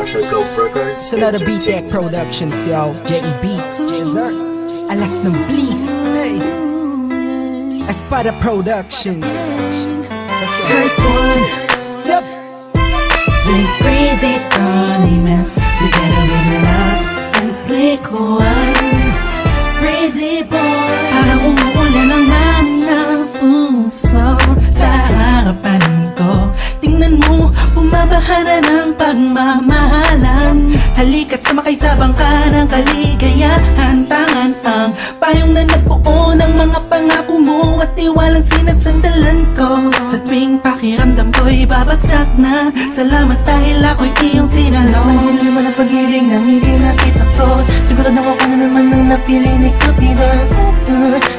It's another Beat Deck Productions, yo. J.E. Beats. Alas ng Bliss. Espada Productions. First one. Yup. They praise it anonymous. Together with Lux and Slick One. Crazy boy. Parang umuulan ang mga puso sa harapan ko. Tingnan mo, bumabaha na ng pagmamahalan. Halika't sumakay sa bangka ng kaligayahan. Tangan ang payong na nabuo ng mga pangako mo at tiwalang sinasandalan ko. Sa tuwing pakiramdam ko'y babagsak na. Salamat dahil ako'y iyong sinalong. Panahon na naman ang pag-ibig nang hindi nakita ko. Sigurado ako na naman ang napili ni Kapida.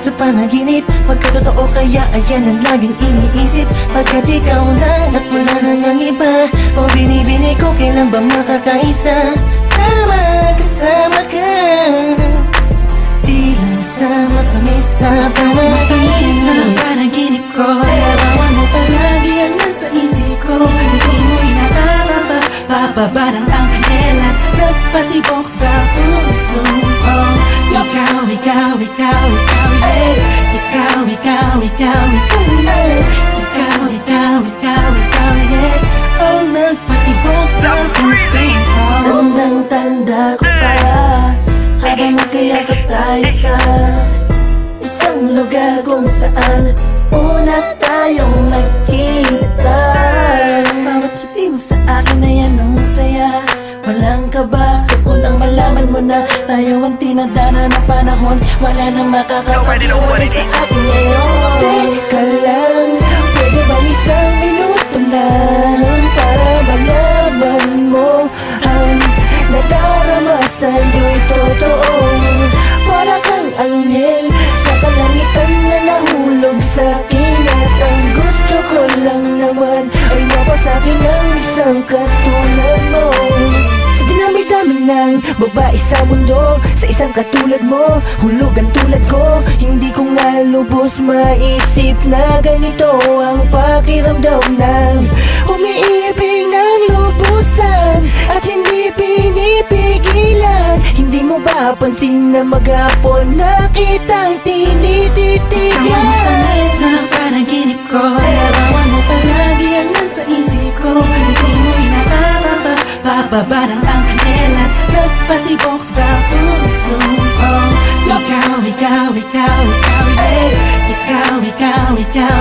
Sa panaginip, pagkatotoo kaya ayan ang laging iniisip. Pagkat ikaw na at wala na ngang iba. O binibini ko kailan ba makakaisa na magkasama ka. Tila sa matamis na Matamis na panaginip ko. Larawan mo palagi ang nasa isip ko. Hindi mo'y nakakaba. Bababa ng anghel at nagpatibok sa puso ko. Ikaw, ikaw, ikaw, ikaw, yeah. Ikaw, ikaw, ikaw, ikaw, yeah. Ikaw, ikaw, ikaw, ikaw, yeah. Ang nagpatibok sa puso ko. Tandang-tanda ko pa habang magkayakap tayo sa isang lugar kung saan una tayong nagkita. Bawat ngiti mo sa akin ay anong saya. Walang kaba, gusto ko lang malaman mo na tayo ang tinadana ng panahon. Wala nang makakapag-iwalay sa atin ngayon. Teka lang, pwede bang isang minuto lang para malaman mo ang nadarama sa'yo'y totoo. Para kang anghel sa kalangitan na nahulog sa'kin. At ang gusto ko lang naman ay mapasakin ang isang katulad mo. Sa dinami-dami ng babae sa mundo, sa isang katulad mo, hulugan tulad ko. Hindi ko nga lubos maisip na ganito ang pakiramdam ng umiibig ng lubusan at hindi pinipigilan. Hindi mo ba pansin na maghapon na kitang tinititigan? Matamis na panaginip ko. Larawan mo palagi ang nasa isip ko. Hindi mo'y nakakaba. Bababa ng anghel at nagpatibok sa puso ko. Ikaw, ikaw, ikaw, ikaw, yeah. Ikaw, ikaw, ikaw, ikaw,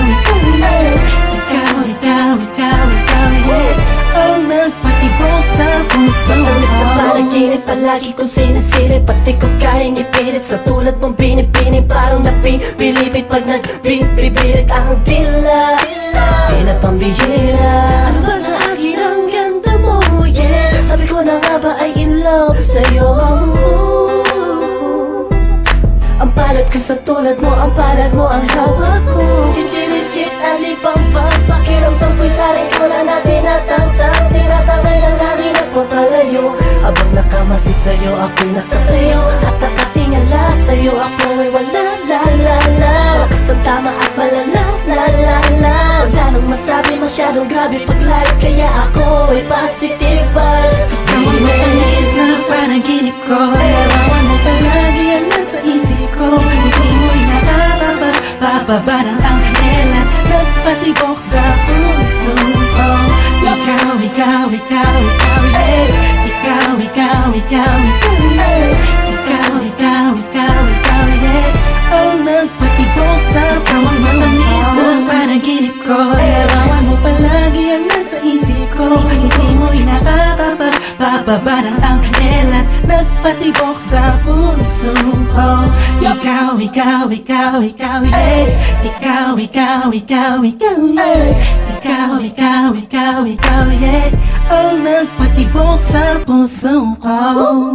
yeah. Ikaw, ikaw, ikaw, ikaw, yeah. Ang nagpatibok sa puso ko. Tamis na panaginip, palagi kong sinisilip. Pati ko kayang ipilit sa tulad mong binibini. Parang napibilipit pag nagbibibilig ang tila. Tila pambihira. Ano ba sa akin ang ganda mo, yeah. Sabi ko na nga ba ay in love sa'yo. Ang palad ko sa tulad mo, ang palad mo ang hawak ko. Chichirijit, alipang pakiramdam ko'y saring ko na natin natangtang. Tinatangay ng hangin nagpapalayo. Habang nakamasid sa'yo, ako'y nakatayo. At nakatingala sa'yo, ako ay wala, la la la. Lakas ang tama at malala, la la la. Wala nang masabi, masyadong grabe pag-live. Kaya ako ay positive vibes. Ikaw ang matamis na panaginip ko. Larawan mo palagi ang nasa isip ko. Hindi mo'y nakakaba. Bababa ng anghel at nagpatibok sa puso ko. Ikaw, ikaw, ikaw, ikaw, yeah. Ikaw, ikaw, ikaw, ikaw, yeah. Ikaw, ikaw, ikaw, ikaw, yeah. Ang nagpatibok sa puso ko. Matamis na panaginip ko. Larawan mo palagi ang nasa isip ko. Hindi mo'y nakakaba. Bababa ng anghel at nagpatibok sa puso ko. Ikaw, ikaw, ikaw, ikaw, yeah. Ikaw, ikaw, ikaw, ikaw, yeah. Ikaw, ikaw, ikaw, ikaw, yeah. Ang nagpatibok sa puso ko.